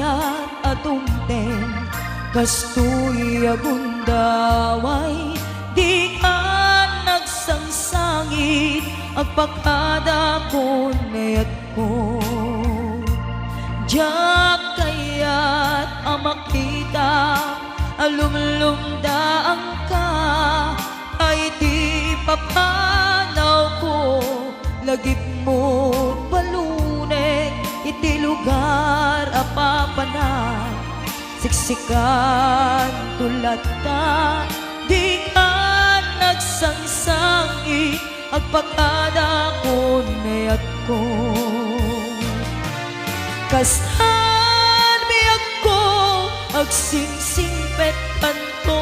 kayat atumten kastoy agundaway di ka nagsangsangit agpakadakon nayat ko. Diyak kayat amakita alumlumdaan ka ay di papanaw ko lagip mo balunek iti lugar apapanay siksikan tulad ta di ka nagsangsangit agpakadakon nayat ko. Kastan biyag ko agsingsingpet kanto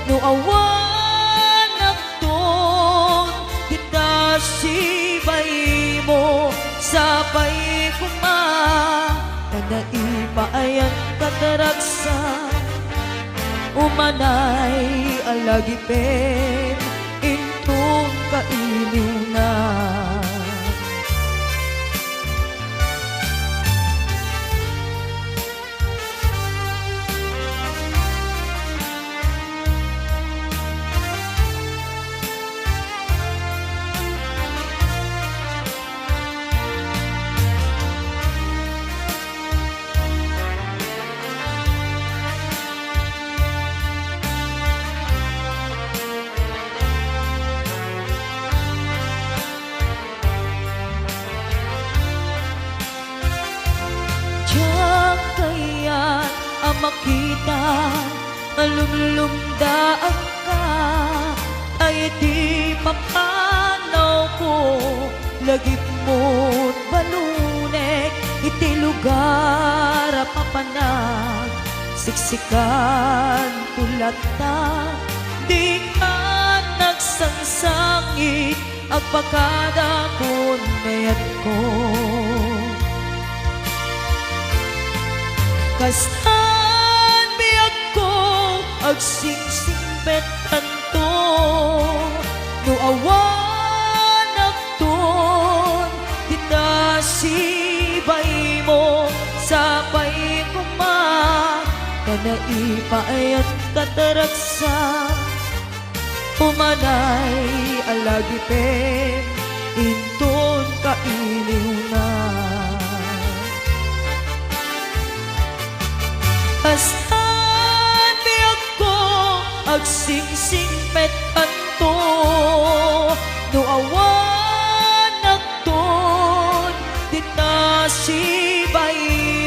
no awan akton kita sibay mo sapay kuma kanaipayan kataragsa umanay alagipen intong kainunan. Makita alumlumdaan ka ay di papanaw ko lagip mo't balunek iti lugar apapanag siksikan tulad ta di ka nagsangsangit agpakadakon nayat ko. Kastan biyag ko agsingsingpet kanto no awan akton kita sibay mo sapay kuma kanaipaayat kataragsa umanay alagipen inton kailiw na. Kastan biyag ko agsingsingpet kanto no awan akton kita sibay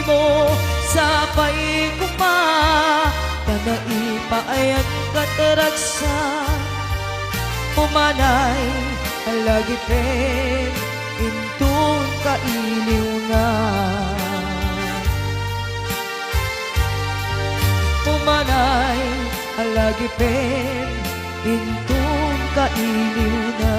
mo sapay kuma kanaipaayat kataragsa umanay alagipen intong kailiw na. Umanay alagipen intong kailiw na.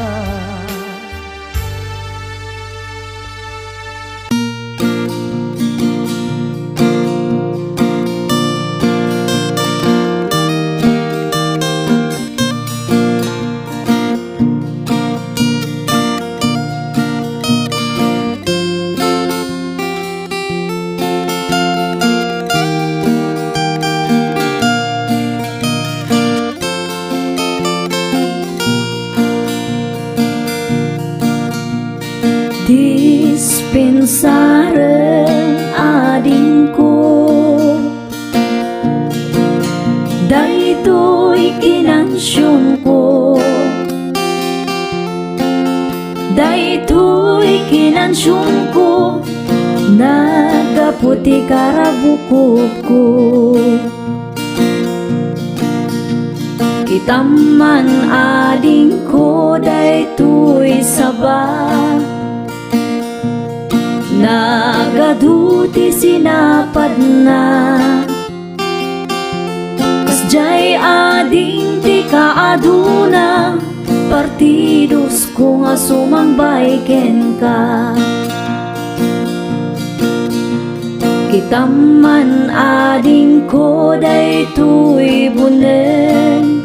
Dispensaren adingku daytoy kinansyonko daytoy kinansyonko nagaputi karabukupko kitaman adingko daytoy sabah nagaduti sinapad na kasjay ading di kaaduna partidos ko nga sumangbayken ka kitaman ading ko daytoy bunen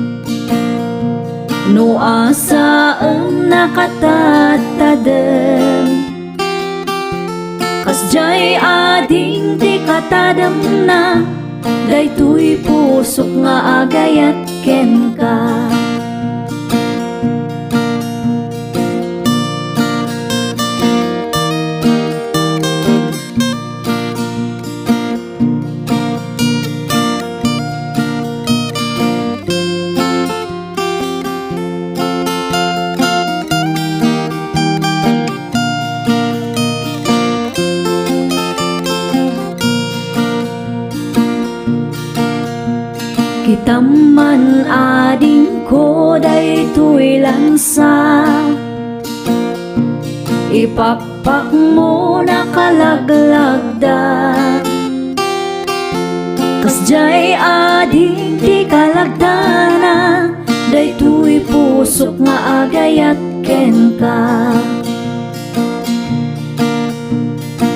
no asaan nakatatadem kasjay ading di katadam na, daytoy pusok nga agayat ken ka. Kitaman ading ko daytoy lansa, ipapak mo na kalaglagda. Kasjay ading di kalagdana, daytoy pusok nga agayat ken ka.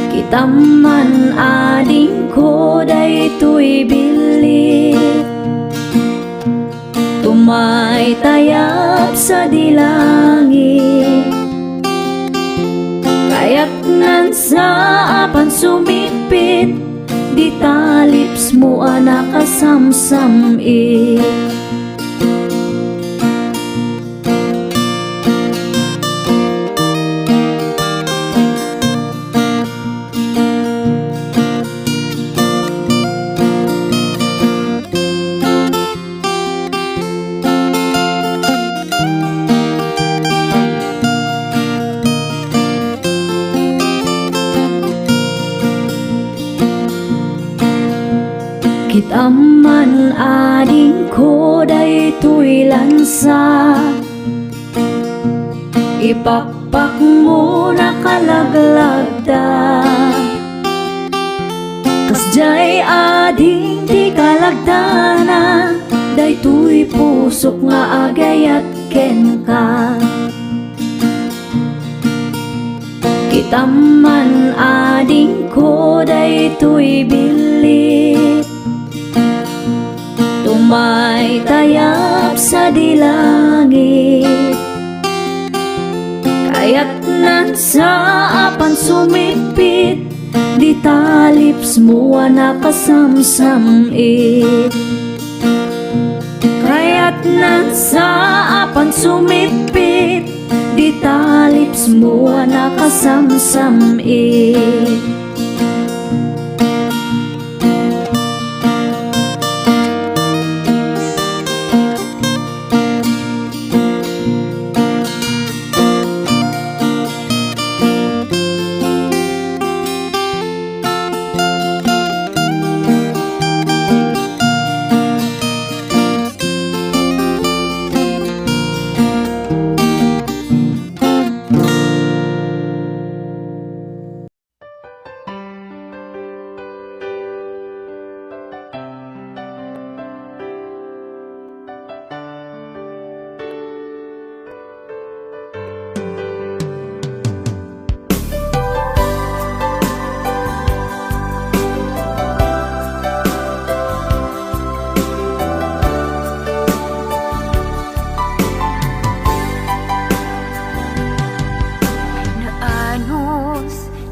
Kitaman ading ko daytoy bilit, tumay tayap sa dilangit. Kaya't nan sa apan sumipit, di talips mo nakasamsamit. Kitaman ading ko daytoy lansa, ipakpak mo na kalaglagda. Kasjay ading di kalagdana, daytoy pusok nga agayat ken ka. Kitaman ading ko daytoy bilit, tumay tayap sa dilangit. Kaya't nan sa apan sumipit, di talips mo nakasamsamit. Kaya't nan sa apan sumipit, di talips mo nakasamsamit.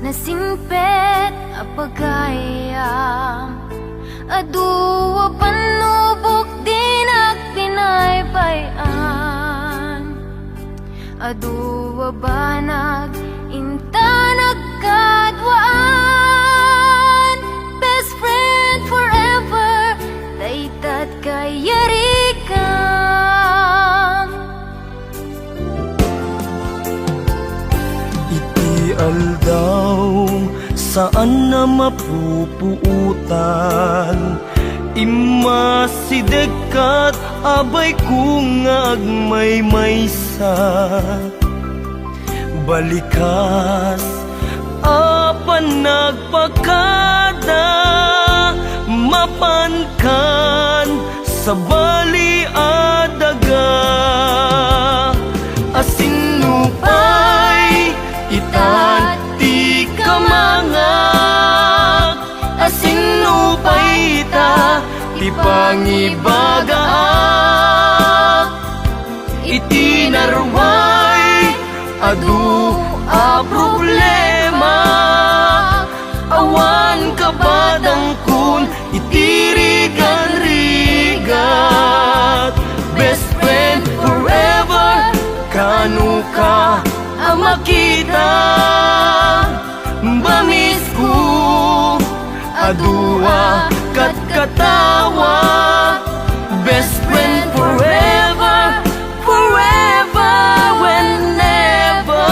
Nasimpet apagayam, aduwa panubok din agtinaybayan, aduwa banag inta nagkadwaan. Best friend forever, daytat kayarikan. Iti aldaw saan na mapupuutan, imasidekat abay kung agmaymaysa. Balikas apan nagpakada, mapankan sa bali adaga. Asinupay itati kamangak, asinupay ita ti pangibagaak. Iti narway adu a problema, awan ka kabadang kun itirigan-rigat. Best friend forever, kanu ka ang makita. Bamis ko adua kat katawa. Best friend forever, forever, whenever.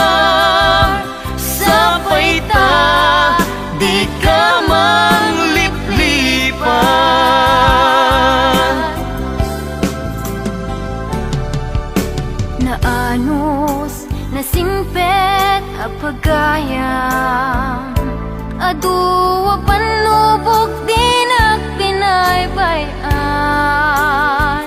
Sabay ta, di ka mangliplipan. Naanos, nasimpet, apagayam. Aduwa panlubok din ang pinaybayan.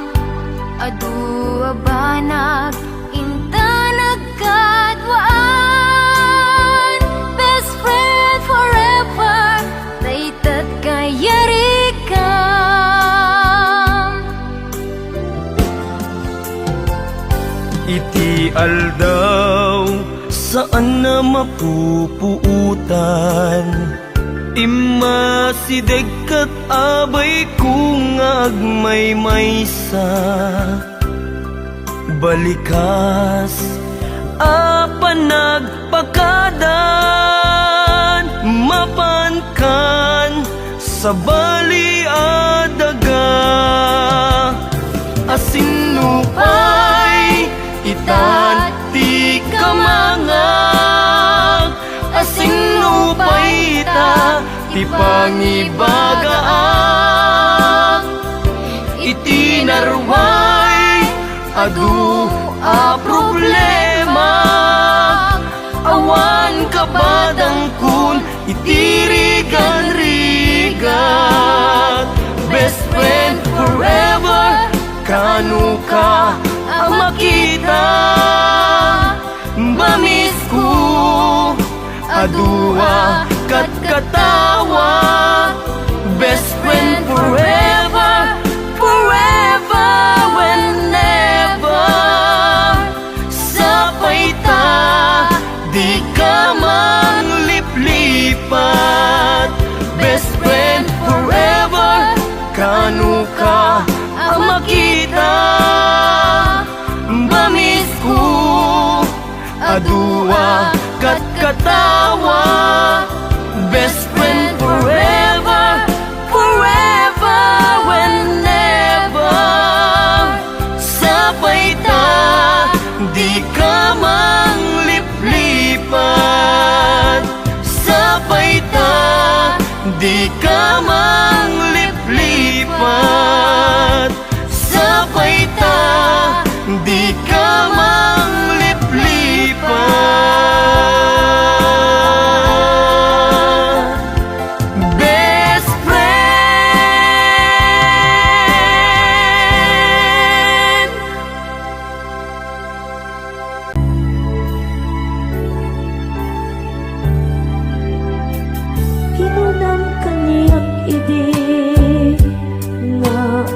Aduwa banag, inta nagkadwaan. Best friend forever, daytat kayarikam. Iti aldaw, saan na mapupuutan? Imasideg kat abay kung agmay-maysa. Balikas, apan nagpakadan. Mapankan, sa baliadaga. Asinupay, itat di kamangag. Asinupay ta, ti pangibagaan. Itinarway, adu a problema. Awan kabadang kun itirigan-rigat. Best friend forever, kanu ka ang makita. Bamis ko adua kat katawa. Best friend forever, forever, whenever. Sabay ta, di ka mangliplipat. Best friend forever, kanu ka ang makita. Bamis ko adua kat katawa. Best friend forever, forever, whenever. Sabay ta, di ka mangliplipat. Sabay ta, di ka mangliplipat. Sabay ta, di ka mangliplipat. Best friend. Hinunang kaniyak idi nga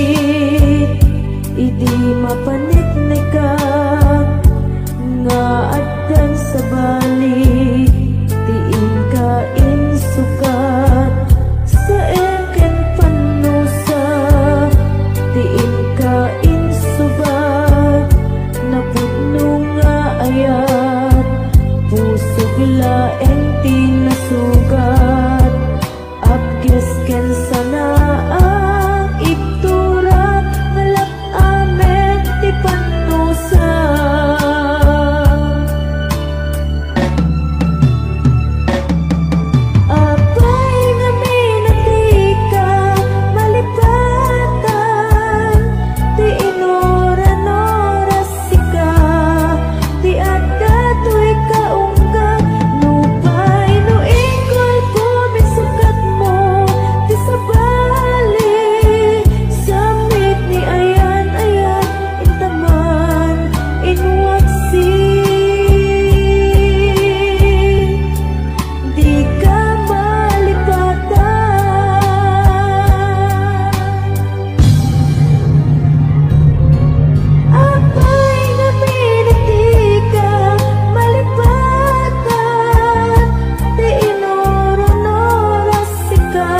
sumipit, idi mapanitnika nga addan sa balik, tiin kain sukat sa eken panusa, tiin kain subat na pudno nga ayat, pusog laeng tinasugat, abges ken sana ang iptura, nalak amen ti panusa. Apay nga minatika malipatan, ti inoran-oras sika, ti adda to'y kaungga, nupay no ingkol pumisukat mo, ti sabali, samit ni ayan-ayan, intaman, inwaksi. Di ka malipatan. Apay nga minatika malipatan, ti inoron-oras sika,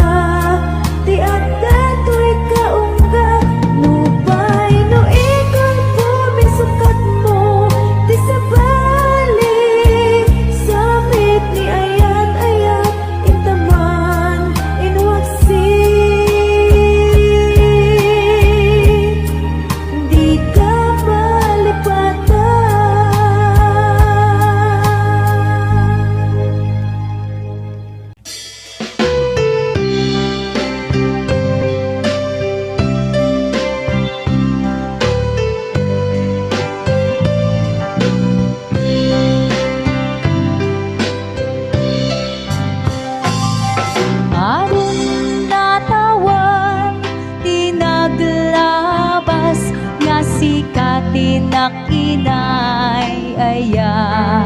ti adda to'y kaungga, nupay no ikol pumisukat mo, ti sabali, samit ni ayan-ayan, intaman, inwaksi. Di ka malipatan. Aron natawan, tinaglabas, nga sikatin nakinay aya.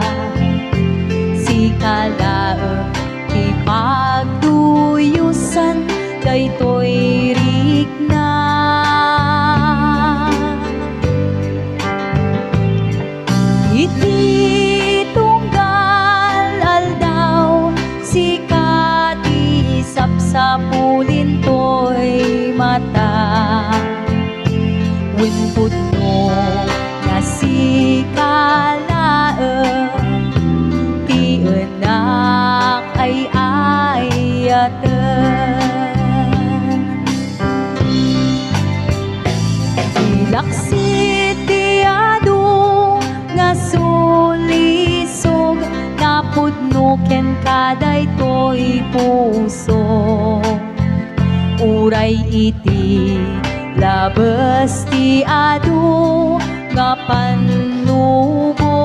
Si kalaeng ti pagtuyusan, daytoy rikna. Iti tunggal aldaw, si kati sapsapulin to'y mata. Winput no nga si kalaeng, ti enak ay ayaten. Ilaksit ti adu nga sulisog, napudno ken kaday to'y puso. Uray iti labes ti adu nga panubo.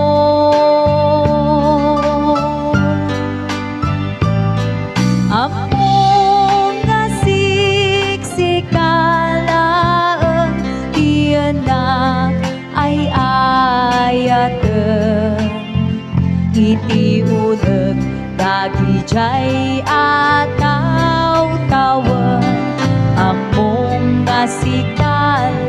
Among nga siksikalaeng, ti anak ay ayaten. Iti uleg dagijay ataw-tawen, among nga sikalaeng.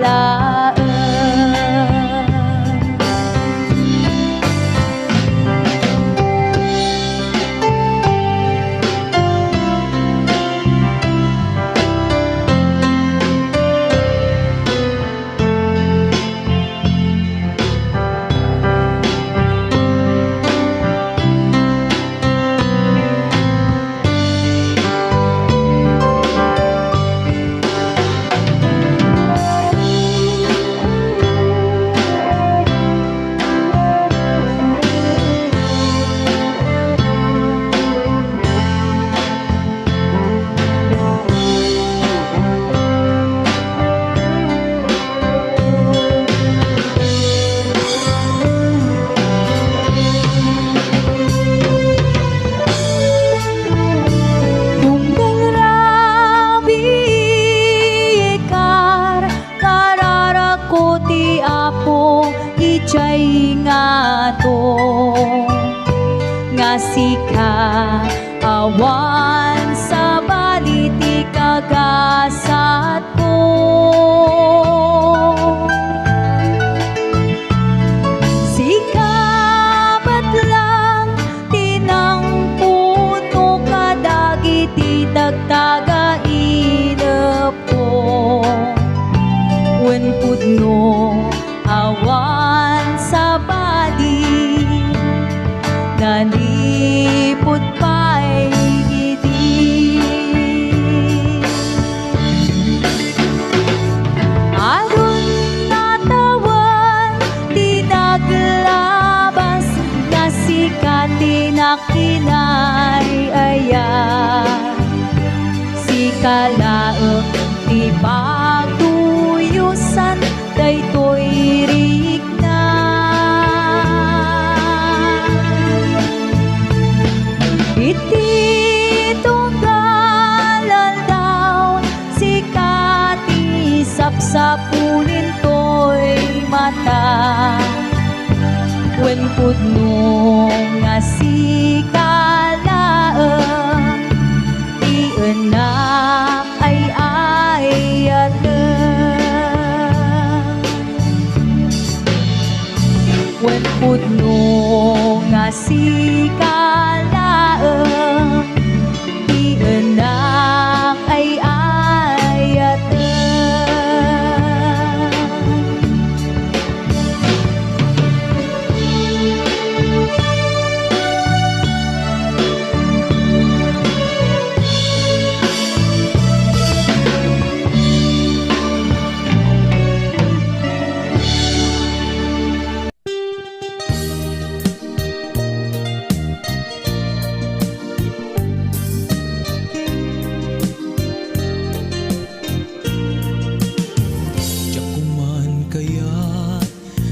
Sika awan sa baliti kagasat ko. pudno awan sa bali nalipod pa'y gidi aron natawan tinaglabas na sikati na kinay-ayan si kalaeng ti pagtuyusan daytoy rigna iti tunggalan daw si kati sapsapunin toy mata wen pudno nga si kalaeng ti enak ay ayatan wen pudno nga si kalaeng ti enak ay ayatan Jakuman kaya't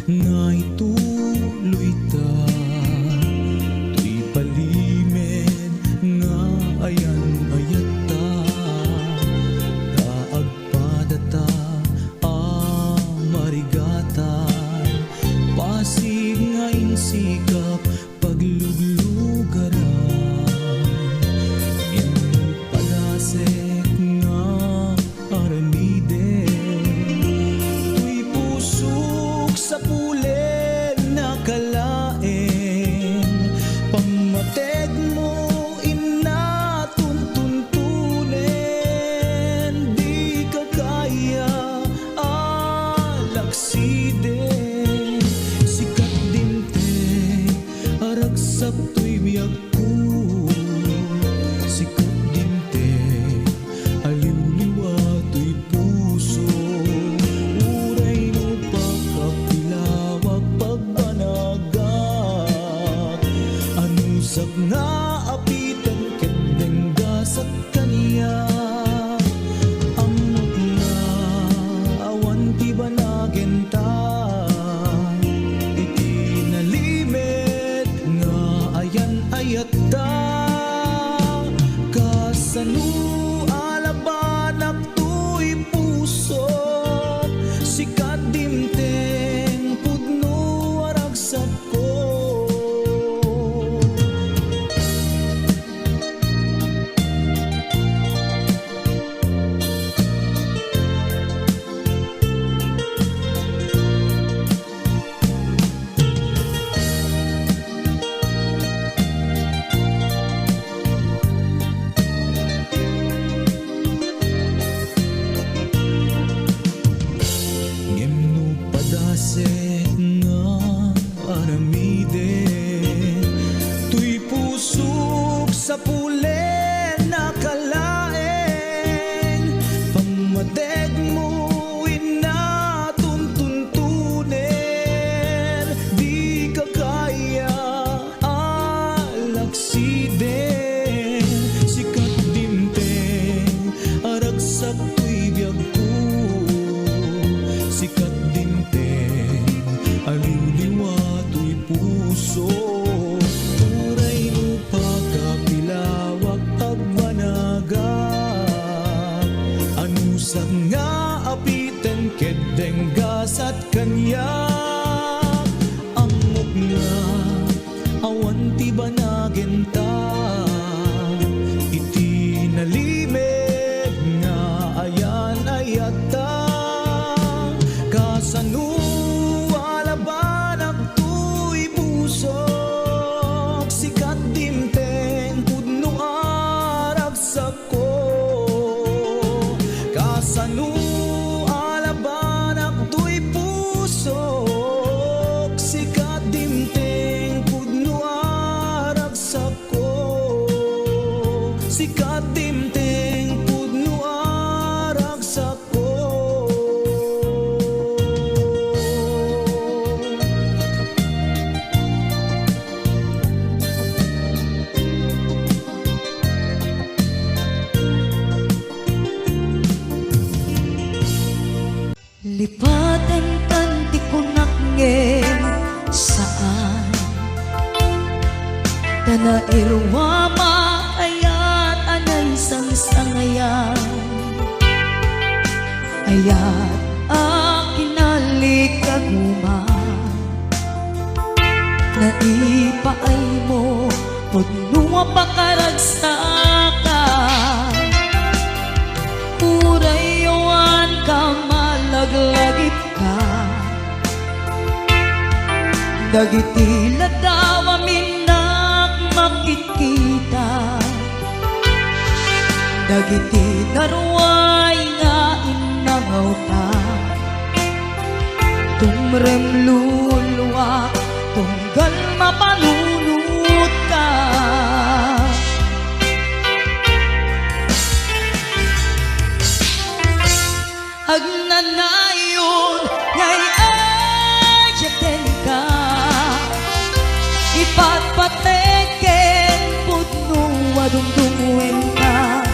naituloy ta tuy palimed nga ayan ayata kaagpadata marigatan pasig nga insikap pagluglugaran palasek nga aramide tuy pusok sa pulen na kalaen pamated mo inatuntuntunen di ka kaya alaksiden sikat dinte aragsak tuy biyag ko sikat dinte aliw-liwa tuy puso uray mo pagkapilawag pagbanagak anusak nga apitan kadenggas at kaniya amot nga awan ti banagenta iti nalimet nga ayan ayata kasano alabanak tuy puso sikat dimteng pudno aragsak ko ngem no padase nga aramide tuy pusok sa pulen na kalaeng pamadeg mo inatuntuntunen di ka kaya alaksiden sikat dimteng aragsak tuy biyag ko sikat dinteng aliw-liwa tuy puso uray mo pagkapilawag pagbanagak anusak nga apiten kedenggas at kanyak amok nga awan ti banagenta iti nalimed nga ayan ayata kasano alabanak tuy pusok sikat dimteng pudno aragsak ko kasano alabanak tuy Lipatan kanti ko nakngem saan Tanairwa makayat anay sang-sangayan Ayat akin aguma Naipaay mo Pudnua pakaragsakan Urayawan ka malaglagip ka Dagiti ladaw aminak makikita Dagiti darway nga inangaw ta Tumrem lulwa tunggal mapalunod ka Agnanayon ngay ayaten ka Ipatpateken pudno adungdungwen ka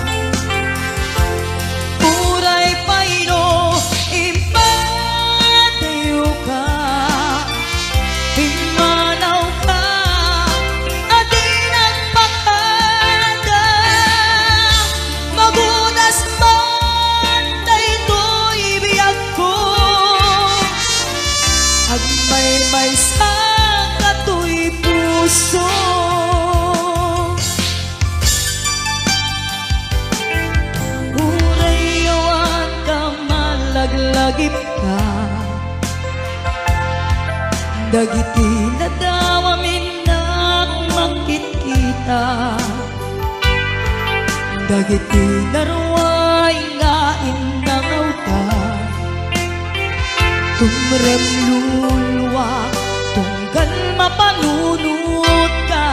Uray payno impatayo ka Pimanaw ka adi nagpakada Magunas man daytoy biyag ko Agmay-may sa katoy puso Urayawan ka malaglagip ka Dagiti ladaw aminak makikita Dagiti darway nga inangaw ta Tumrem lulwa tunggal mapalunod ka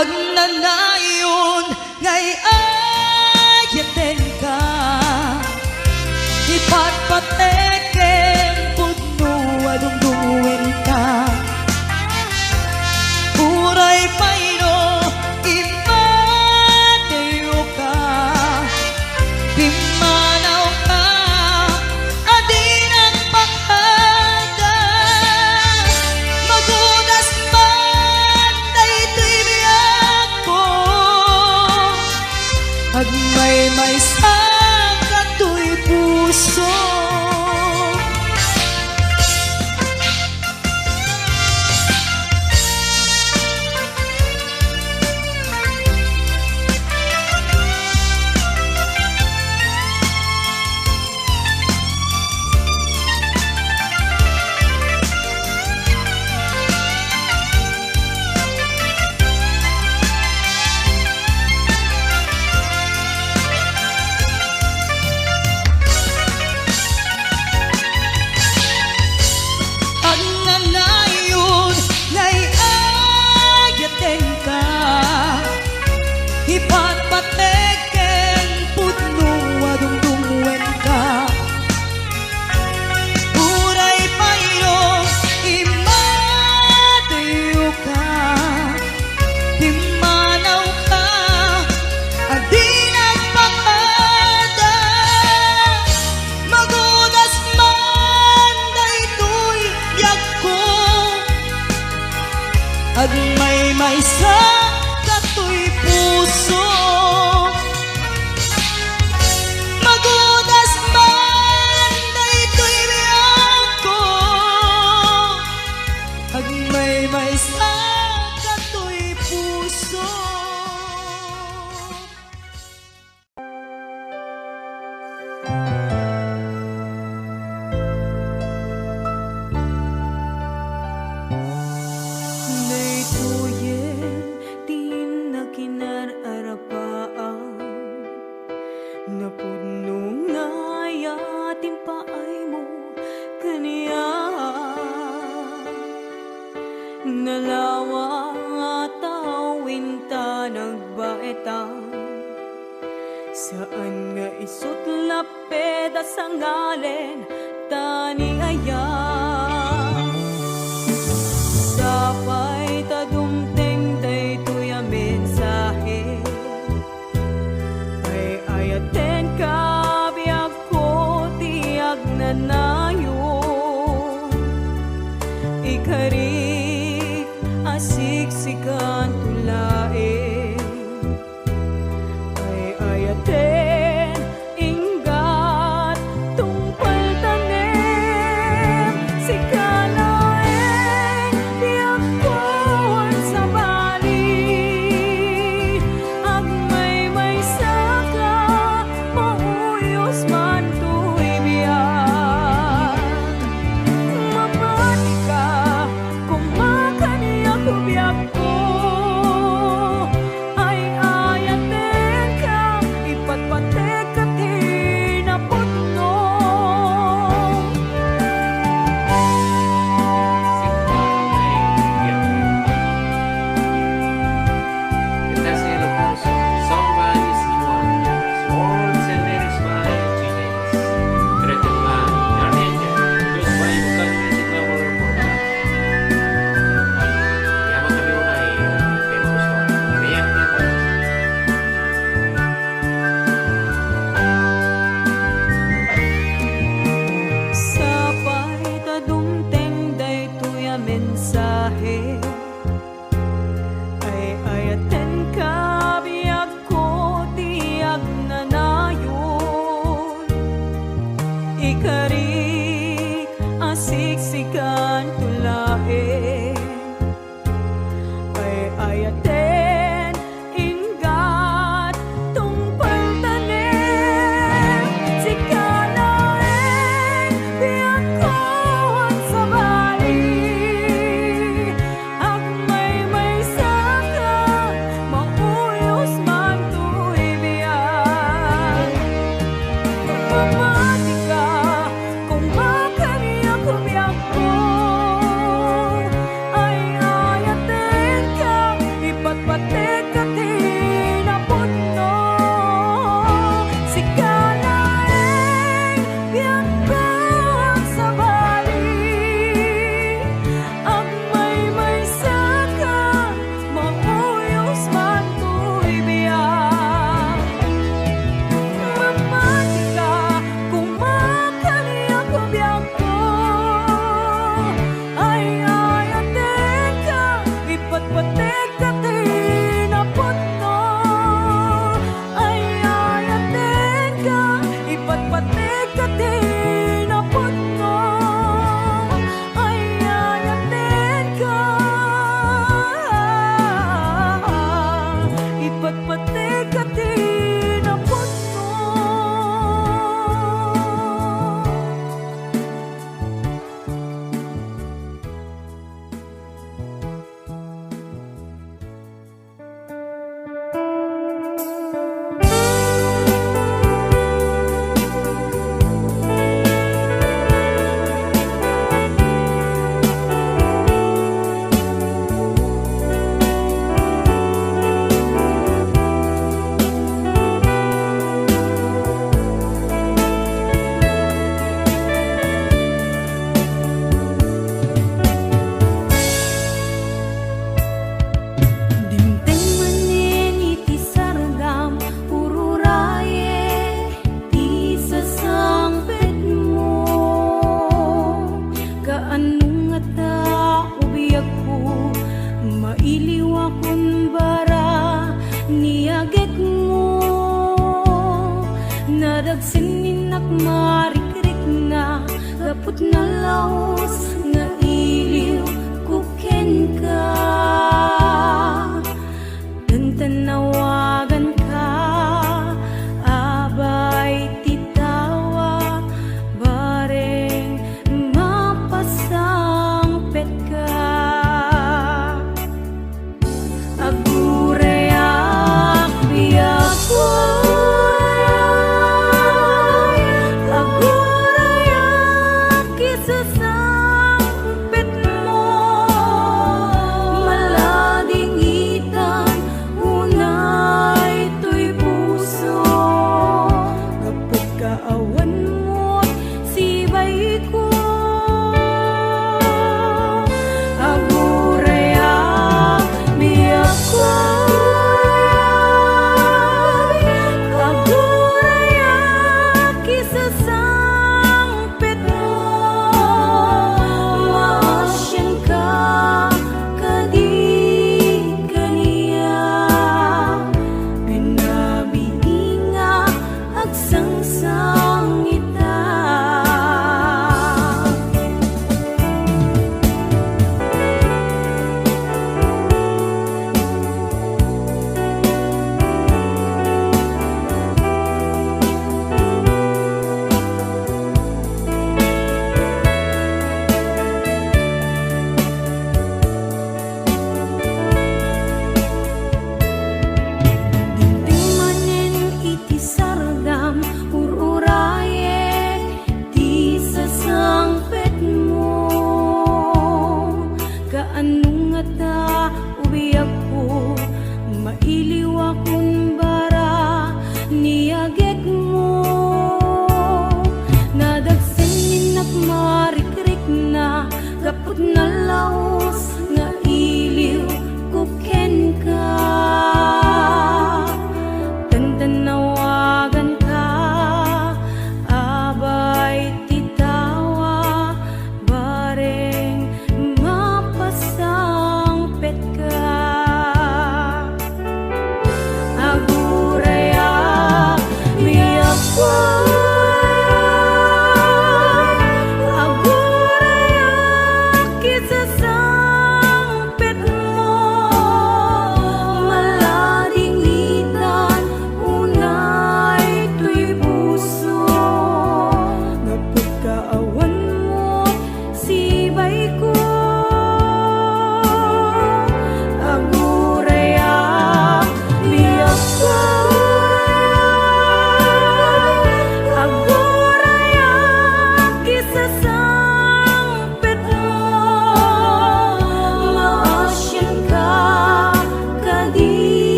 Agnanayon ngay ayaten ka Ipatpateken pudno adungdungwen ka Uray payno impatayo ka Pimanaw ka adi nagpakada Magunas man daytoy biyag ko Agmay-may sa katoy puso Agnanayon ngay ayaten ka Ipatpateken pudno adungdungwen ka Uray payno imatayo ka Pimanaw ka adi nagpakada Magunas man daytoy biyag ko Agmay-may sa katoy puso Magunas man daytoy biyag ko Agmay-may sa katoy puso Daytoyen tin na kinararapaan Napudno ngaya timpaay mo kaniya Nalawa tawin ta nagbaetang Saan nga isut lapeda sa ngalen tani aya Sapay ta dumteng daytoy a mensahe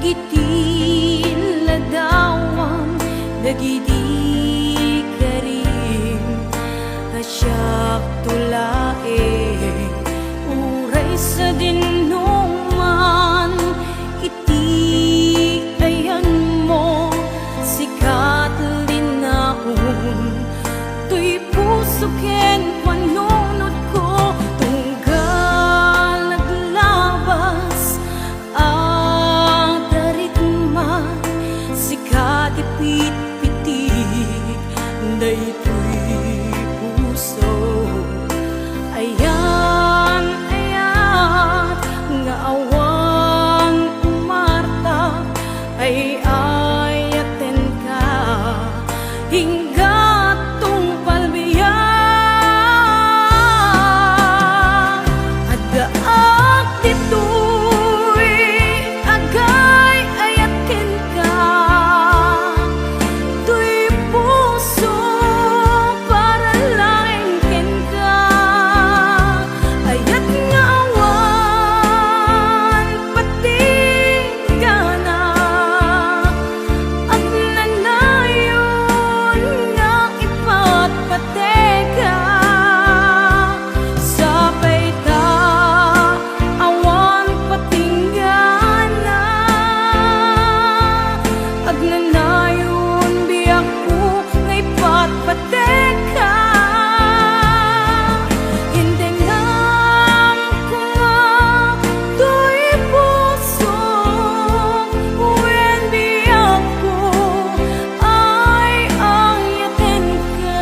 Dagiti ladawang dagiti karim asyak tulae uray sa dinuman iti ayan mo sikat linaon tuy puso ken panunod ko tunggal naglabas ang daritma sikat ipit-pitik daytoy puso ayan ayan nga awan umarta ay ayaten ka hingga tungpalbiyan adaak ditoy agay ayaten ka tuy puso para lang ken ka ayat nga awan patinggana at nanayon nga ipatpateka sabay ta awan patinggana at nanayon biyak ko nga ipatpateka hindi ngam ko nga tuy puso when biyak ko ay ayaten ka.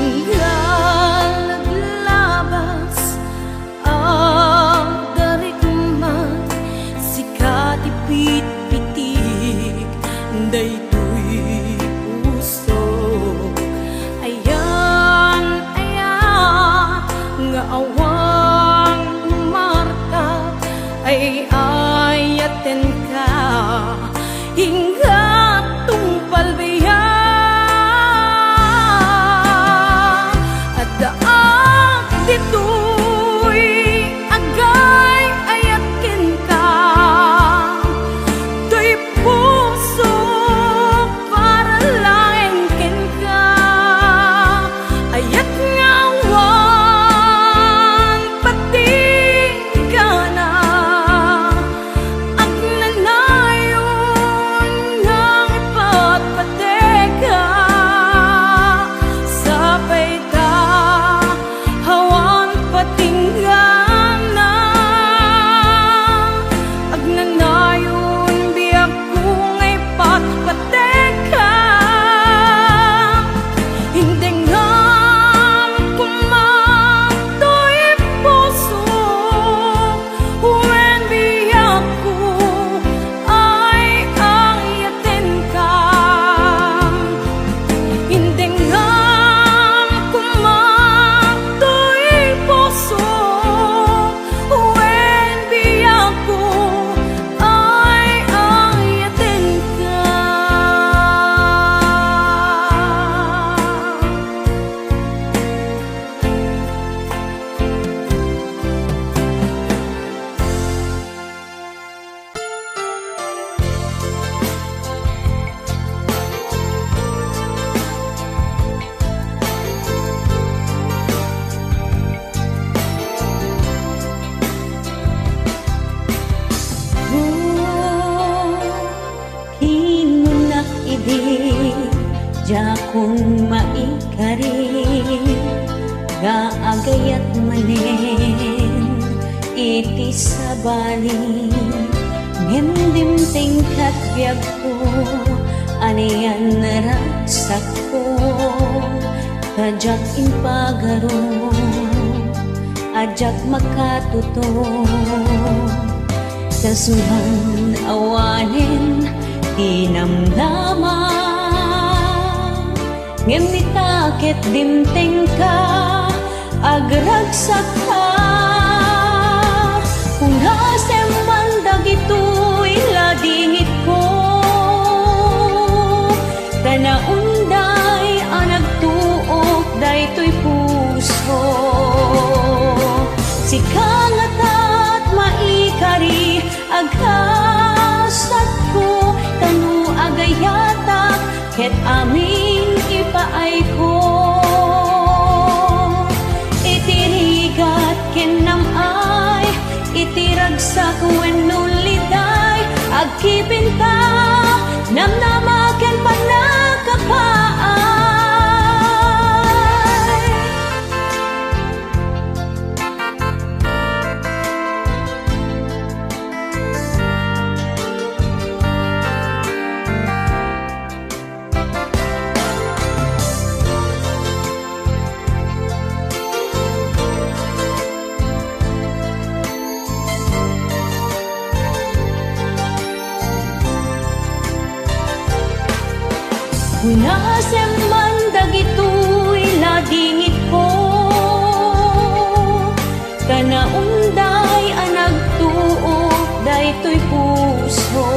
Tunggal naglabas ang darigma sikat ipit-pitik daytoy puso ayan ayan nga awang umarta ay ayaten ka hingga tungpalbiyan adaak ditoy agay ayaten ka tuy puso para lang ken ka ayat nga awan patinggana at nanayon nga ipatpateka sabay ta awan patinggana at nanayon biyak ko nga ipatpateka hindi ngam kumatoy puso when biyak ko ay ayaten ka hindi ngam kumatoy puso when biyak ko ay ayaten ka. Hinunak idi jakong maikari gaagayat manen iti sabali ngendim tingkat biag ko anian naraksak ko kajak impagaro ajak makatuto kasuhan awanen ngem nitakit dimteng ka agragsak ka kung hasem man dagitoy ladingit ko tanaunday anag tuok daytoy puso sikangatat maikari aghasat ko tanu agayatak ket aming ipaay ko itirigat kinamay itiragsak wenno liday agkipinta namnamaken panakapaay Hunasem man dagitoy ladingit ko kanaunday anag tuok daytoy puso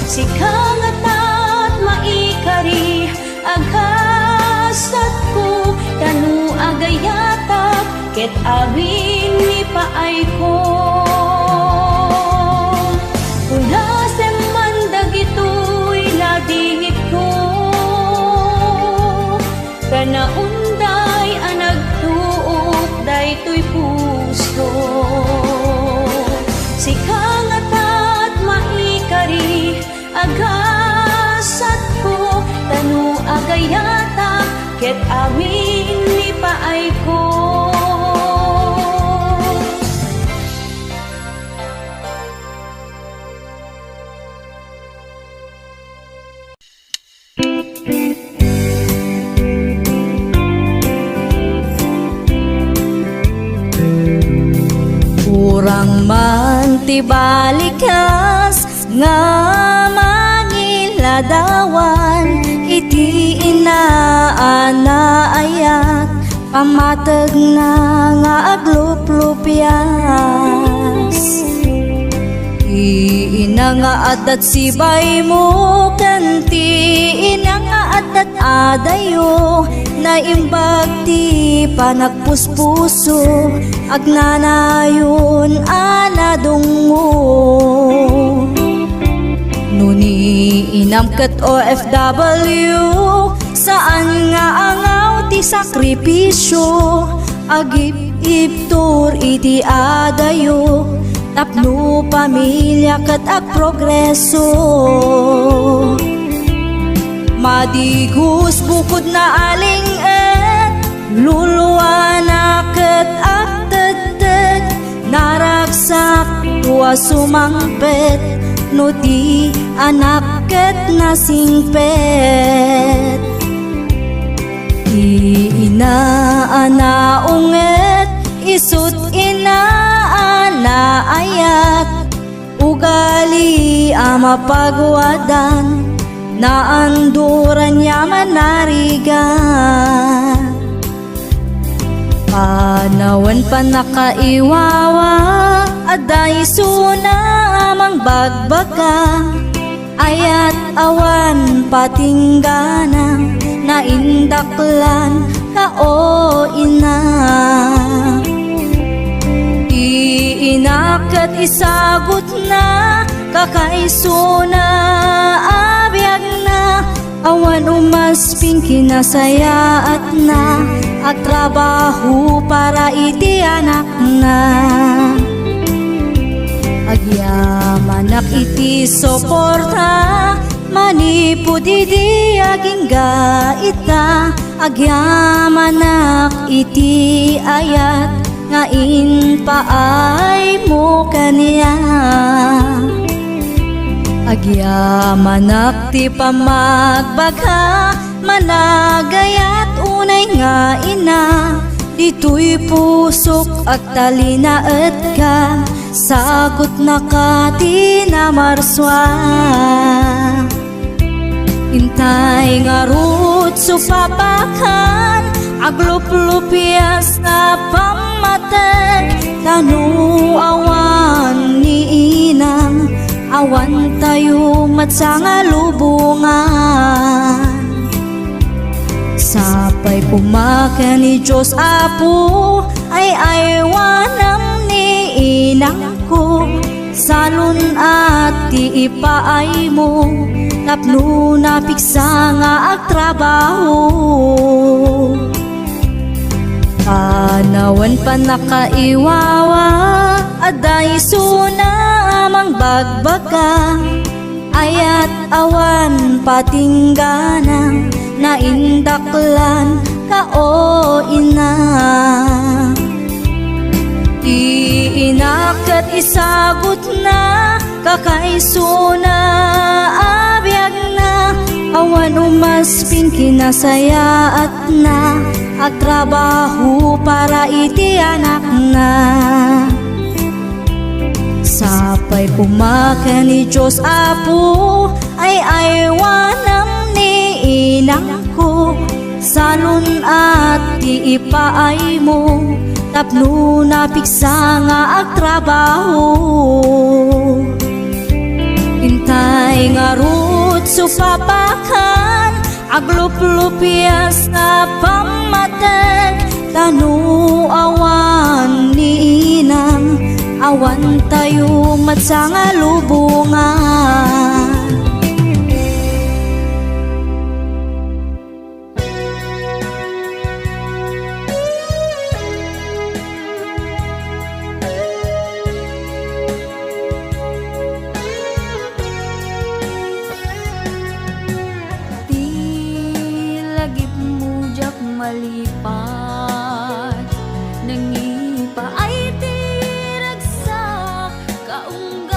sikangatat maikari aghasat ko tanu agayatak ket amin ni paay ko hunasem man dagitoy ladingit ko kanaunday anag tuok daytoy puso sikangatat maikari aghasat ko tanu agayatak ket amin ni paay ko Urang man ti balikas nga mangiladawan iti inaanayat pamateg na nga agluplupyas ina nga adat sibay mo kanti ina nga adat adayo na imbag ti panagpuspuso agnanayon anadong mo nuni inamkat OFW saan nga angaw ti sakripisyo agip-iptur iti adayo tapno pamilya kat ag progreso madigos bukod na aling luluwa ket ag tedted naraksak tua sumangpet no di anak ket nasingpet inaanaunget isut inaanaayat ugali ama pagwadan naanduran niya manarigan panawan pa nakaiwawa aday suna amang bagbaga ayat awan patinggana na indaklan ka o ina iinakat isagot na kakaisuna abiyag na awan umasping kinasayaat na at trabaho para iti anak na agyamanak iti soporta manipod iti aging gaita agyamanak iti ayat nga inpaay mo kaniya agyamanak ti pamagbagha managayat unay nga ina dito'y pusok at talinaet ka sagot na ka ti na marswa Intay nga rut supapakan aglup-lupias na pamatag tanuawan ni inang awan tayo matsanga lubungan. Sapay pumakan ni Diyos Apo ay aywanam ni inang ko salun at ti ipaay mo tapno na piksa nga agtrabaho. Panawan pa nakaiwawa aday suna amang bagbaga ayat awan patingganang naindaklan ka o ina. Iinakat isagot na kakaisuna abiyag na awan umaspin kinasaya at na agtrabaho para iti anak na. Sapay pumakan ni Diyos Apo ay aywanam ni inang ko salun at ti ipaay mo tapno na piksa nga agtrabaho. Intay nga rut supapakan aglup-lupias na pamatag tanuawan ni inang awan tayo matsanga lubungan. Malipat nangipa ay tiragsak kaunggan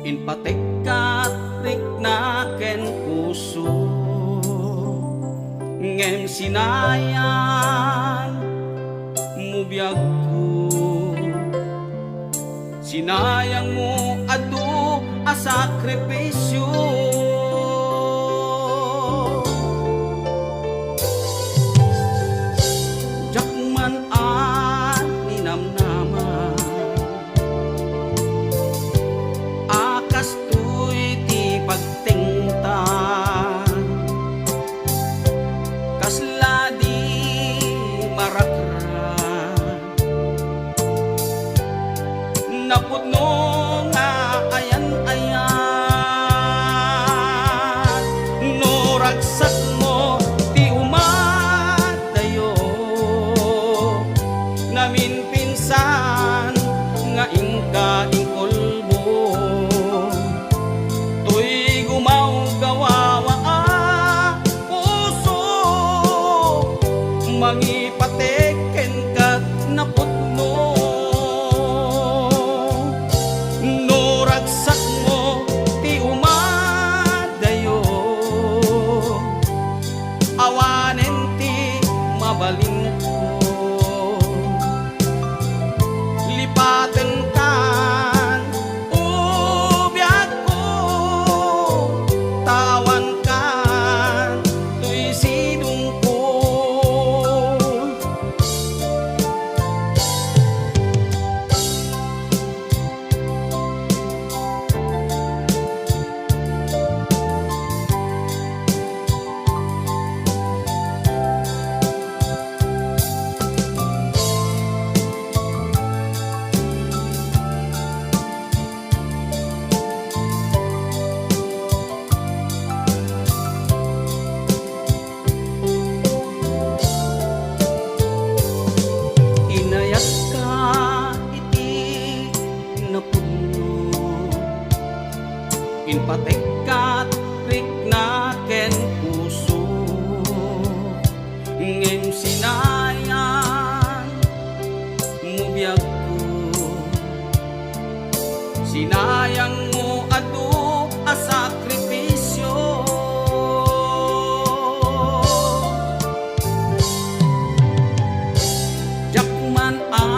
Inpatek katrik na ken puso ngem sinayang mubiyag ko. Sinayang mo adu a sakripisyo. Jakman at ninamnaman akas tuy ti pagtingtan kasla di marakran napudno nga ayan-ayan no ragsak mo ti umadayo namin pinsan nga ingka ingkolbo tuy gumaw gawawa puso mangipateken kat napudno no ragsak mo ti umadayo awanen ti mabalin ko lipaten kan ubiyag ko tawan kan tuy sidong ko. Inayat ka iti napudno inpatek katrik na ken puso ngem sinayang mubiyag ko. Sinayang mo adu a sakripisyo. Jakman a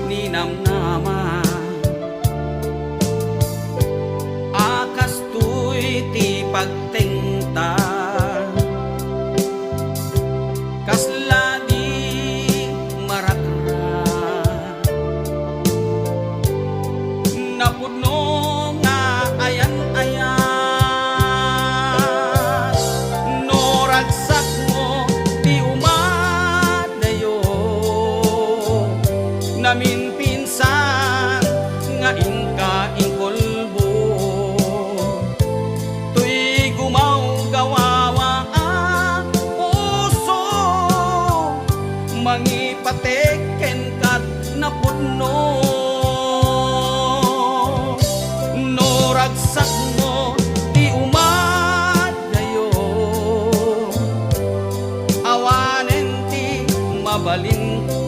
ninamnaman akas tuy ti pagtingtan kasla di marakran napudno nga ayan-ayan no ragsak mo ti umadayo namin pinsan nga ingka ingkolbo tuy gumaw gawawa puso mangipateken kat napudno no ragsak mo ti umadayo awanen ti mabalin ko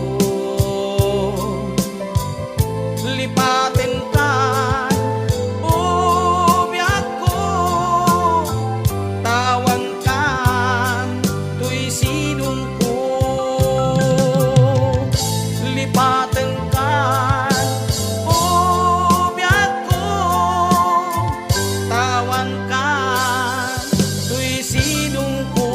lipaten kan ubiyag ko tawan kan tuy sidong ko lipaten kan ubiyag ko tawan kan tuy sidong ko.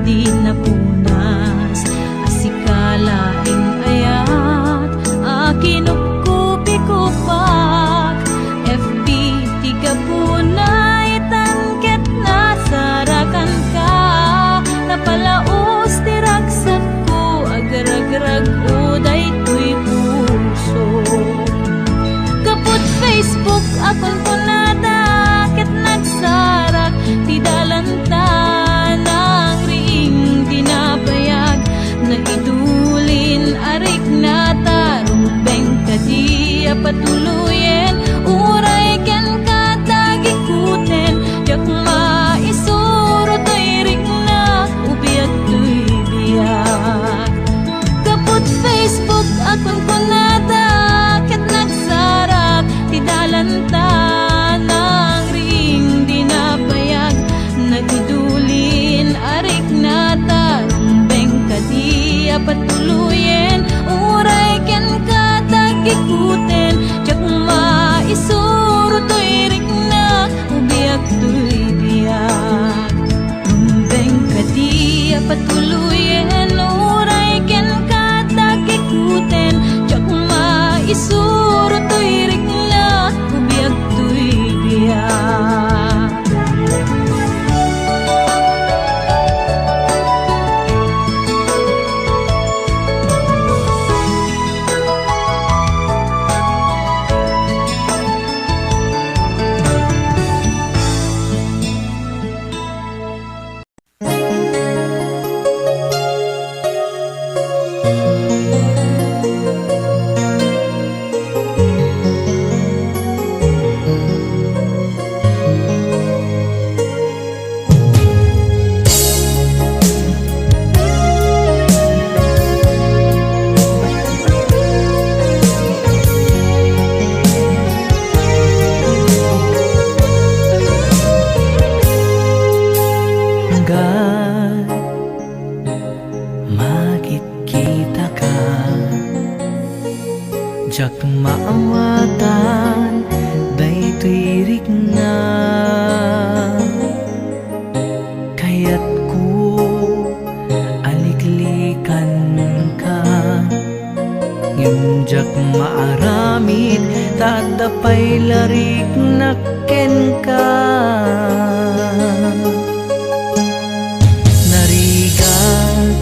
di napunas asikalaing ayat akinupkupi-kupak FB tiga punay tanket nasarakan ka napalaos tiragsat ko agar-agrag uday tuy puso kaput Facebook akon ko nada ket nagsarak ti dalanta ng ring dinabayag na idulin arik na tarubeng kadi patuluyen uray ken katagikuten yak maisuro to'y ring na ubiag to'y biyak kaput Facebook akon ko nada ket nagsarak ti dalanta ng ring dinapayag nagidulin arik na tarumbeng kadi patuluyen uray ken katagikuten jak maisuro to'y rik na ubiag to'y biyak rumbeng kadi patuluyen uray ken katagikuten jak maisuro to'y rik na ubiag to'y biyak jak maawatan daytoy rik na kayat ko aliklikan ka ngem jak maaramid tadapay larik nakken ka narigat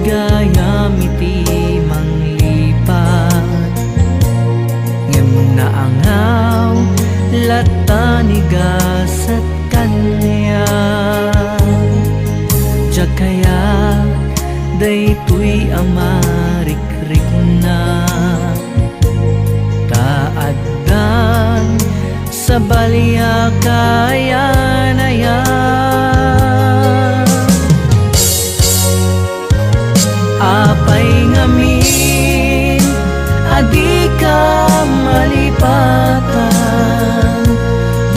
gayamiti manglipat naangaw latanigas at kanya jakaya daytoy amarikrik na taaddan sa balya kayanaya apay ngamin adi ka malipatan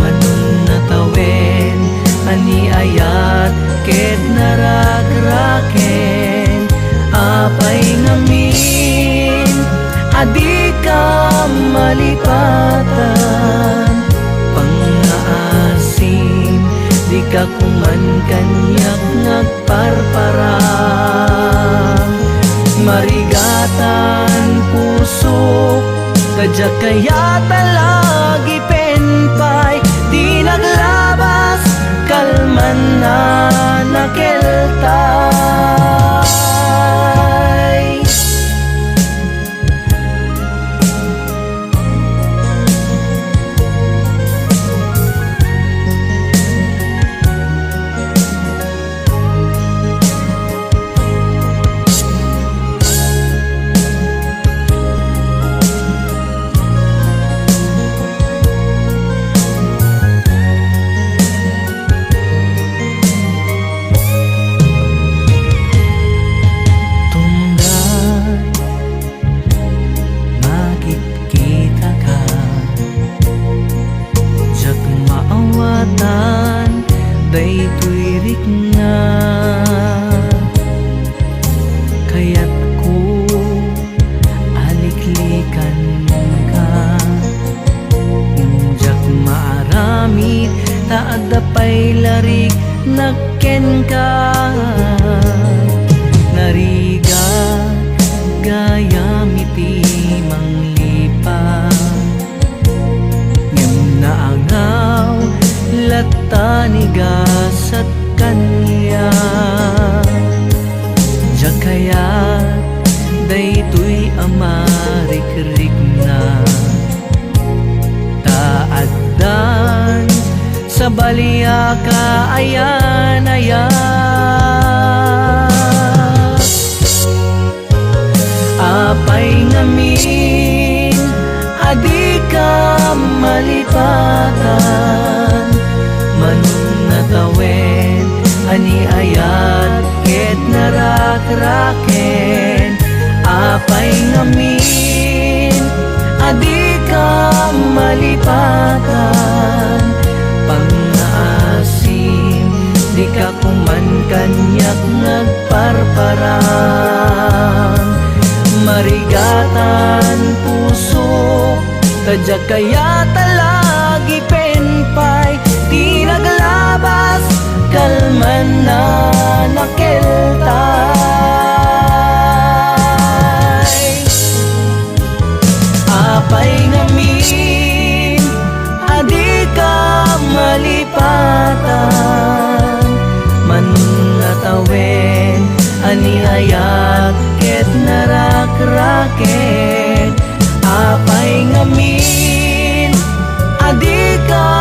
manun natawen ani ayat ket naragraken apay ngamin adi ka malipatan pangaasim di ka kuman kanyak ngagparparang marigatan puso kadya kaya talagi penpay di naglabas kalman na nakeltay ayan. Apay ngamin, adi ka malipatan, manunatawen, ani ayat, ket narak-raken. Apay ngamin, adi ka malipatan, pangaasim, di ka kuman kanyak nagparparang. Marigatan puso, tadya kaya talagi penpay, di naglabas, kalman na nakeltay. Apay ngamin, adi ka malipatan, manunatawen, ani ayat, ket narak-raken. Apay ngamin, adi ka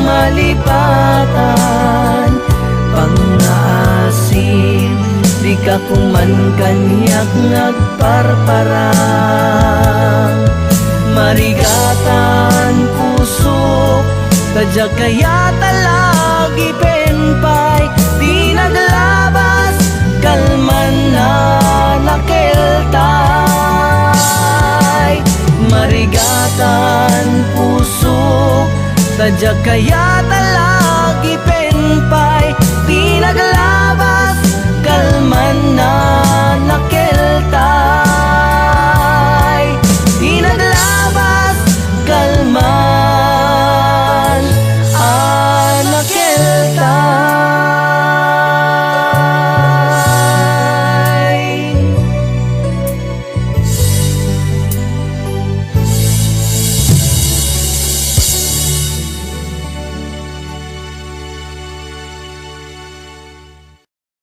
malipatan, pangaasim, di ka kuman kanyak nagparparang. Marigatan puso, tadya kaya talagi penpay, di naglabas, kalman na nakeltay. Marigatan puso, tadya kaya talagi penpay, di naglabas, kalman na nakeltay.